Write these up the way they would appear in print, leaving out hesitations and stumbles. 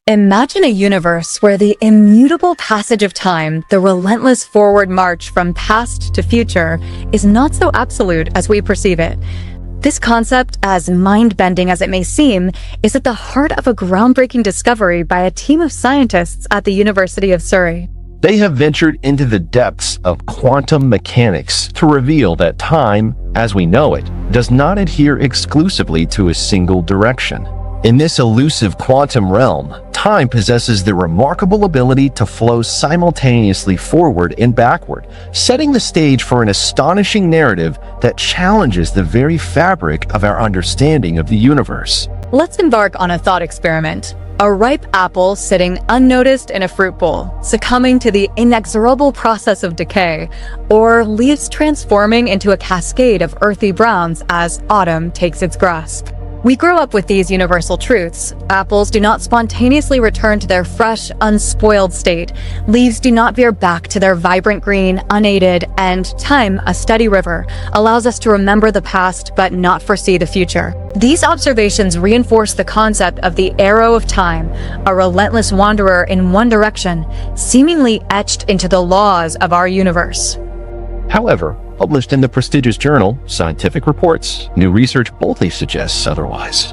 Imagine a universe where the immutable passage of time, the relentless forward march from past to future, is not so absolute as we perceive it. This concept, as mind-bending as it may seem, is at the heart of a groundbreaking discovery by a team of scientists at the University of Surrey. They have ventured into the depths of quantum mechanics to reveal that time, as we know it, does not adhere exclusively to a single direction. In this elusive quantum realm, time possesses the remarkable ability to flow simultaneously forward and backward, setting the stage for an astonishing narrative that challenges the very fabric of our understanding of the universe. Let's embark on a thought experiment. A ripe apple sitting unnoticed in a fruit bowl, succumbing to the inexorable process of decay, or leaves transforming into a cascade of earthy browns as autumn takes its grasp. We grow up with these universal truths. Apples do not spontaneously return to their fresh, unspoiled state. Leaves do not veer back to their vibrant green, unaided, and time, a steady river, allows us to remember the past but not foresee the future. These observations reinforce the concept of the arrow of time, a relentless wanderer in one direction, seemingly etched into the laws of our universe. However, published in the prestigious journal Scientific Reports, new research boldly suggests otherwise.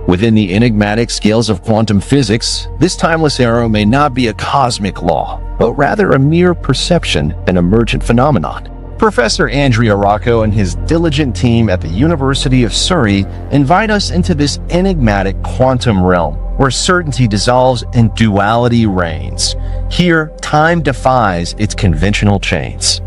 Within the enigmatic scales of quantum physics, this timeless arrow may not be a cosmic law, but rather a mere perception and emergent phenomenon. Professor Andrea Rocco and his diligent team at the University of Surrey invite us into this enigmatic quantum realm, where certainty dissolves and duality reigns. Here, time defies its conventional chains.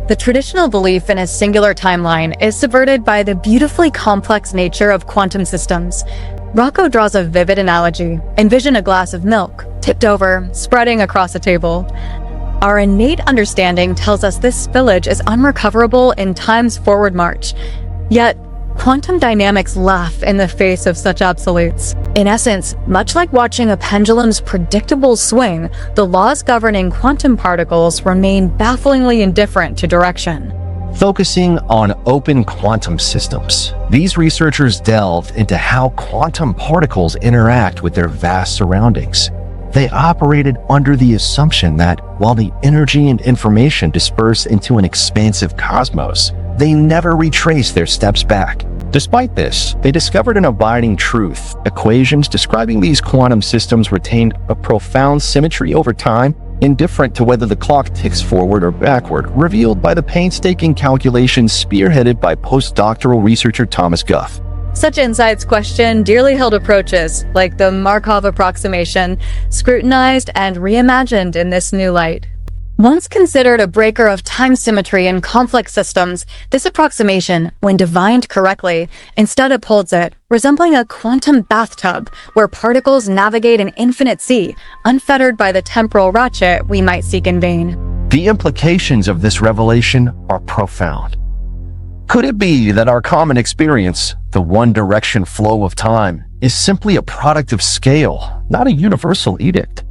The traditional belief in a singular timeline is subverted by the beautifully complex nature of quantum systems. Rocco draws a vivid analogy. Envision a glass of milk, tipped over, spreading across a table. Our innate understanding tells us this spillage is unrecoverable in time's forward march. Yet, quantum dynamics laugh in the face of such absolutes. In essence, much like watching a pendulum's predictable swing, the laws governing quantum particles remain bafflingly indifferent to direction. Focusing on open quantum systems, these researchers delved into how quantum particles interact with their vast surroundings. They operated under the assumption that while the energy and information disperse into an expansive cosmos, they never retrace their steps back. Despite this, they discovered an abiding truth. Equations describing these quantum systems retained a profound symmetry over time, indifferent to whether the clock ticks forward or backward, revealed by the painstaking calculations spearheaded by postdoctoral researcher Thomas Guth. Such insights question dearly held approaches, like the Markov approximation, scrutinized and reimagined in this new light. Once considered a breaker of time symmetry in complex systems, this approximation, when divined correctly, instead upholds it, resembling a quantum bathtub where particles navigate an infinite sea, unfettered by the temporal ratchet we might seek in vain. The implications of this revelation are profound. Could it be that our common experience, the one-direction flow of time, is simply a product of scale, not a universal edict?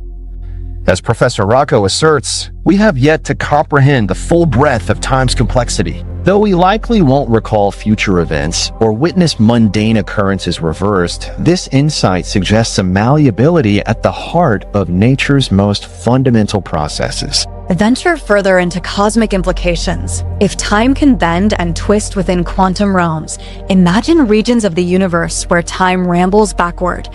As Professor Rocco asserts, we have yet to comprehend the full breadth of time's complexity. Though we likely won't recall future events or witness mundane occurrences reversed, this insight suggests a malleability at the heart of nature's most fundamental processes. Venture further into cosmic implications. If time can bend and twist within quantum realms, imagine regions of the universe where time rambles backward.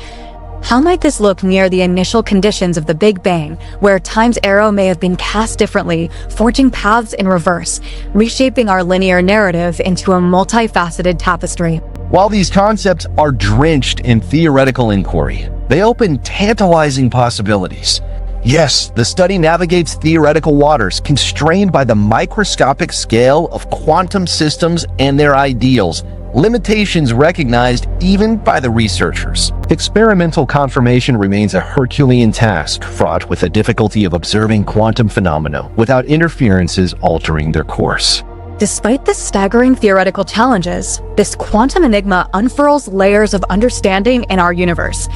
How might this look near the initial conditions of the Big Bang, where time's arrow may have been cast differently, forging paths in reverse, reshaping our linear narrative into a multifaceted tapestry? While these concepts are drenched in theoretical inquiry, they open tantalizing possibilities. Yes, the study navigates theoretical waters constrained by the microscopic scale of quantum systems and their ideals, limitations recognized even by the researchers. Experimental confirmation remains a Herculean task, fraught with the difficulty of observing quantum phenomena without interferences altering their course. Despite the staggering theoretical challenges, this quantum enigma unfurls layers of understanding in our universe.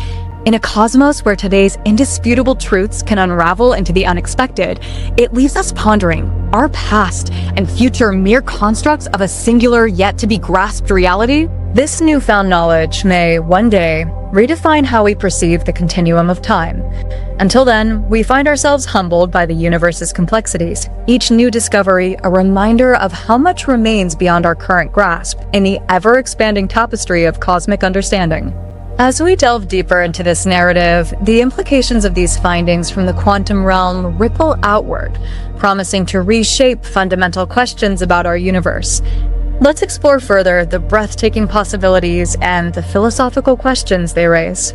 In a cosmos where today's indisputable truths can unravel into the unexpected, it leaves us pondering, are past and future mere constructs of a singular yet to be grasped reality? This newfound knowledge may, one day, redefine how we perceive the continuum of time. Until then, we find ourselves humbled by the universe's complexities, each new discovery a reminder of how much remains beyond our current grasp in the ever-expanding tapestry of cosmic understanding. As we delve deeper into this narrative, the implications of these findings from the quantum realm ripple outward, promising to reshape fundamental questions about our universe. Let's explore further the breathtaking possibilities and the philosophical questions they raise.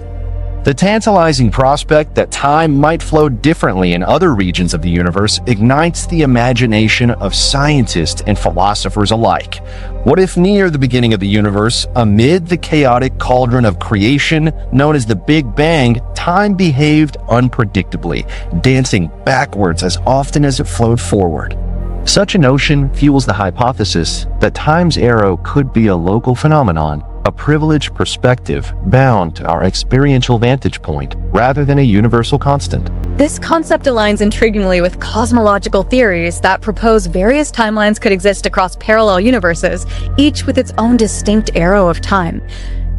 The tantalizing prospect that time might flow differently in other regions of the universe ignites the imagination of scientists and philosophers alike. What if near the beginning of the universe, amid the chaotic cauldron of creation known as the Big Bang, time behaved unpredictably, dancing backwards as often as it flowed forward? Such a notion fuels the hypothesis that time's arrow could be a local phenomenon, a privileged perspective bound to our experiential vantage point rather than a universal constant. This concept aligns intriguingly with cosmological theories that propose various timelines could exist across parallel universes, each with its own distinct arrow of time.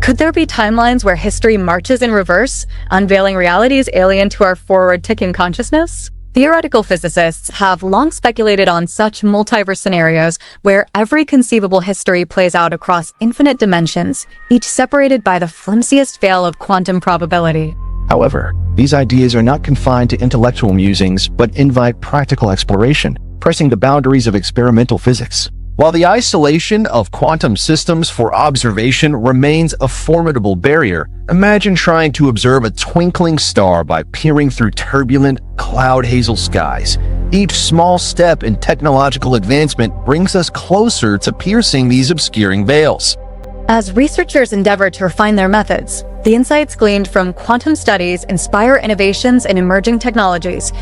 Could there be timelines where history marches in reverse, unveiling realities alien to our forward-ticking consciousness? Theoretical physicists have long speculated on such multiverse scenarios where every conceivable history plays out across infinite dimensions, each separated by the flimsiest veil of quantum probability. However, these ideas are not confined to intellectual musings, but invite practical exploration, pressing the boundaries of experimental physics. While the isolation of quantum systems for observation remains a formidable barrier, imagine trying to observe a twinkling star by peering through turbulent, cloud-hazel skies. Each small step in technological advancement brings us closer to piercing these obscuring veils. As researchers endeavor to refine their methods, the insights gleaned from quantum studies inspire innovations in emerging technologies.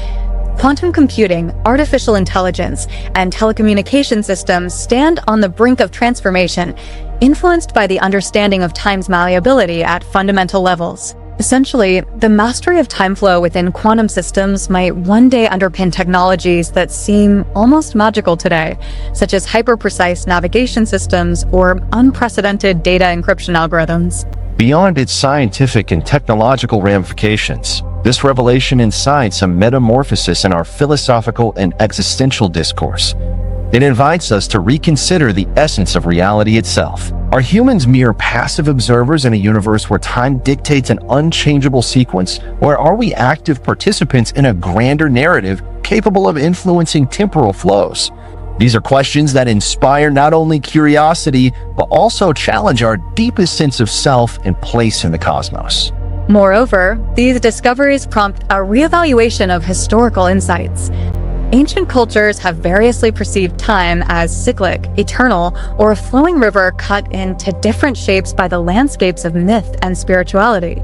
Quantum computing, artificial intelligence, and telecommunication systems stand on the brink of transformation, influenced by the understanding of time's malleability at fundamental levels. Essentially, the mastery of time flow within quantum systems might one day underpin technologies that seem almost magical today, such as hyper-precise navigation systems or unprecedented data encryption algorithms. Beyond its scientific and technological ramifications, this revelation incites a metamorphosis in our philosophical and existential discourse. It invites us to reconsider the essence of reality itself. Are humans mere passive observers in a universe where time dictates an unchangeable sequence, or are we active participants in a grander narrative capable of influencing temporal flows? These are questions that inspire not only curiosity, but also challenge our deepest sense of self and place in the cosmos. Moreover, these discoveries prompt a reevaluation of historical insights. Ancient cultures have variously perceived time as cyclic, eternal, or a flowing river cut into different shapes by the landscapes of myth and spirituality.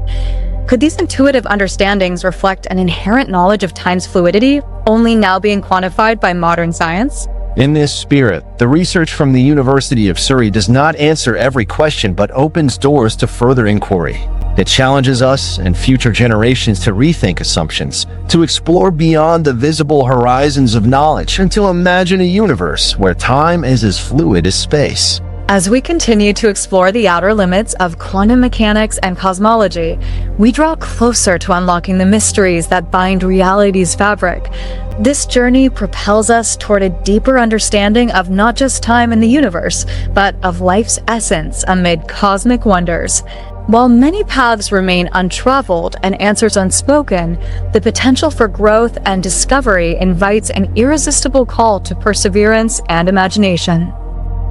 Could these intuitive understandings reflect an inherent knowledge of time's fluidity, only now being quantified by modern science? In this spirit, the research from the University of Surrey does not answer every question but opens doors to further inquiry. It challenges us and future generations to rethink assumptions, to explore beyond the visible horizons of knowledge, and to imagine a universe where time is as fluid as space. As we continue to explore the outer limits of quantum mechanics and cosmology, we draw closer to unlocking the mysteries that bind reality's fabric. This journey propels us toward a deeper understanding of not just time in the universe, but of life's essence amid cosmic wonders. While many paths remain untraveled and answers unspoken, the potential for growth and discovery invites an irresistible call to perseverance and imagination.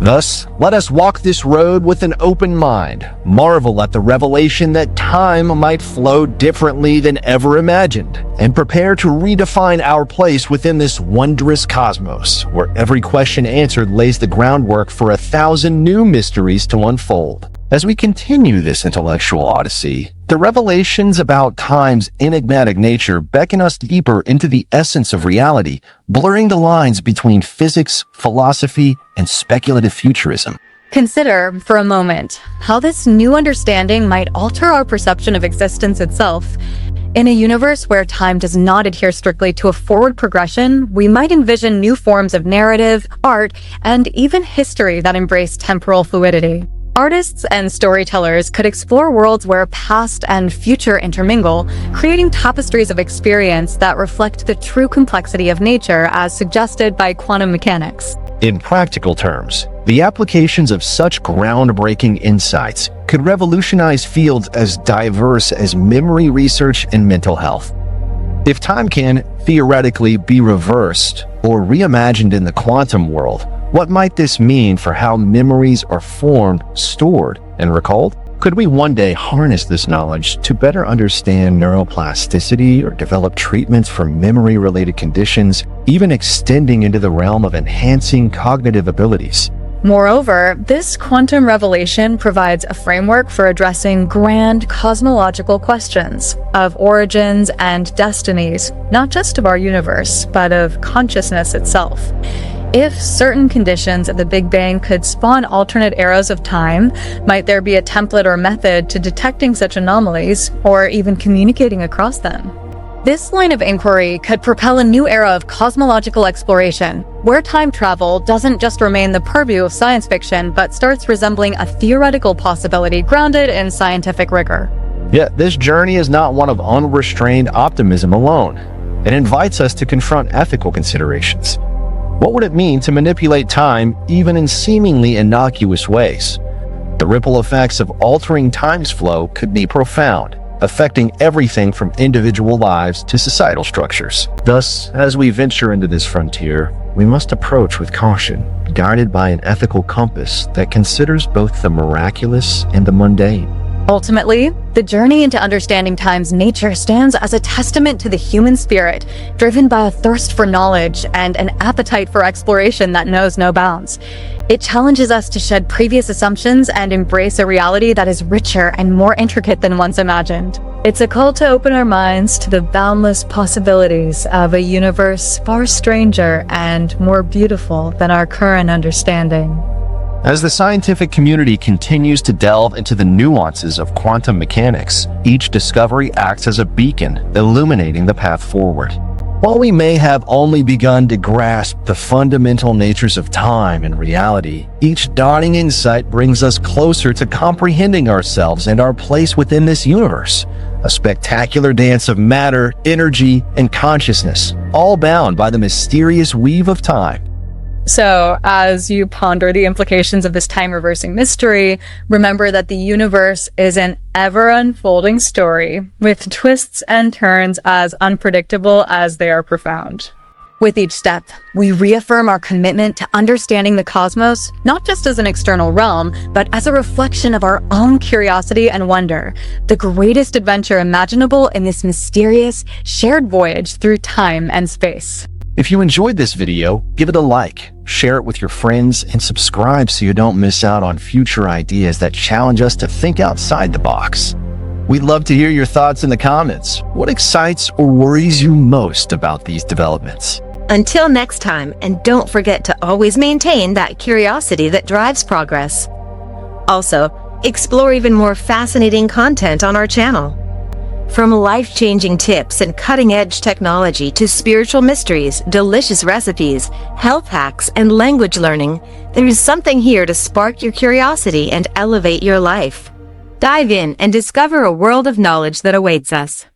Thus, let us walk this road with an open mind, marvel at the revelation that time might flow differently than ever imagined, and prepare to redefine our place within this wondrous cosmos, where every question answered lays the groundwork for 1,000 new mysteries to unfold. As we continue this intellectual odyssey, the revelations about time's enigmatic nature beckon us deeper into the essence of reality, blurring the lines between physics, philosophy, and speculative futurism. Consider, for a moment, how this new understanding might alter our perception of existence itself. In a universe where time does not adhere strictly to a forward progression, we might envision new forms of narrative, art, and even history that embrace temporal fluidity. Artists and storytellers could explore worlds where past and future intermingle, creating tapestries of experience that reflect the true complexity of nature as suggested by quantum mechanics. In practical terms, the applications of such groundbreaking insights could revolutionize fields as diverse as memory research and mental health. If time can theoretically be reversed or reimagined in the quantum world, what might this mean for how memories are formed, stored, and recalled? Could we one day harness this knowledge to better understand neuroplasticity or develop treatments for memory-related conditions, even extending into the realm of enhancing cognitive abilities? Moreover, this quantum revelation provides a framework for addressing grand cosmological questions of origins and destinies, not just of our universe, but of consciousness itself. If certain conditions of the Big Bang could spawn alternate eras of time, might there be a template or method to detecting such anomalies, or even communicating across them? This line of inquiry could propel a new era of cosmological exploration, where time travel doesn't just remain the purview of science fiction, but starts resembling a theoretical possibility grounded in scientific rigor. Yet this journey is not one of unrestrained optimism alone. It invites us to confront ethical considerations. What would it mean to manipulate time even in seemingly innocuous ways? The ripple effects of altering time's flow could be profound, affecting everything from individual lives to societal structures. Thus, as we venture into this frontier, we must approach with caution, guided by an ethical compass that considers both the miraculous and the mundane. Ultimately, the journey into understanding time's nature stands as a testament to the human spirit, driven by a thirst for knowledge and an appetite for exploration that knows no bounds. It challenges us to shed previous assumptions and embrace a reality that is richer and more intricate than once imagined. It's a call to open our minds to the boundless possibilities of a universe far stranger and more beautiful than our current understanding. As the scientific community continues to delve into the nuances of quantum mechanics, each discovery acts as a beacon, illuminating the path forward. While we may have only begun to grasp the fundamental natures of time and reality, each dawning insight brings us closer to comprehending ourselves and our place within this universe. A spectacular dance of matter, energy, and consciousness, all bound by the mysterious weave of time. So, as you ponder the implications of this time-reversing mystery, remember that the universe is an ever-unfolding story, with twists and turns as unpredictable as they are profound. With each step, we reaffirm our commitment to understanding the cosmos, not just as an external realm, but as a reflection of our own curiosity and wonder, the greatest adventure imaginable in this mysterious, shared voyage through time and space. If you enjoyed this video, give it a like, share it with your friends, and subscribe so you don't miss out on future ideas that challenge us to think outside the box. We'd love to hear your thoughts in the comments. What excites or worries you most about these developments? Until next time, and don't forget to always maintain that curiosity that drives progress. Also, explore even more fascinating content on our channel. From life-changing tips and cutting-edge technology to spiritual mysteries, delicious recipes, health hacks, and language learning, there is something here to spark your curiosity and elevate your life. Dive in and discover a world of knowledge that awaits us.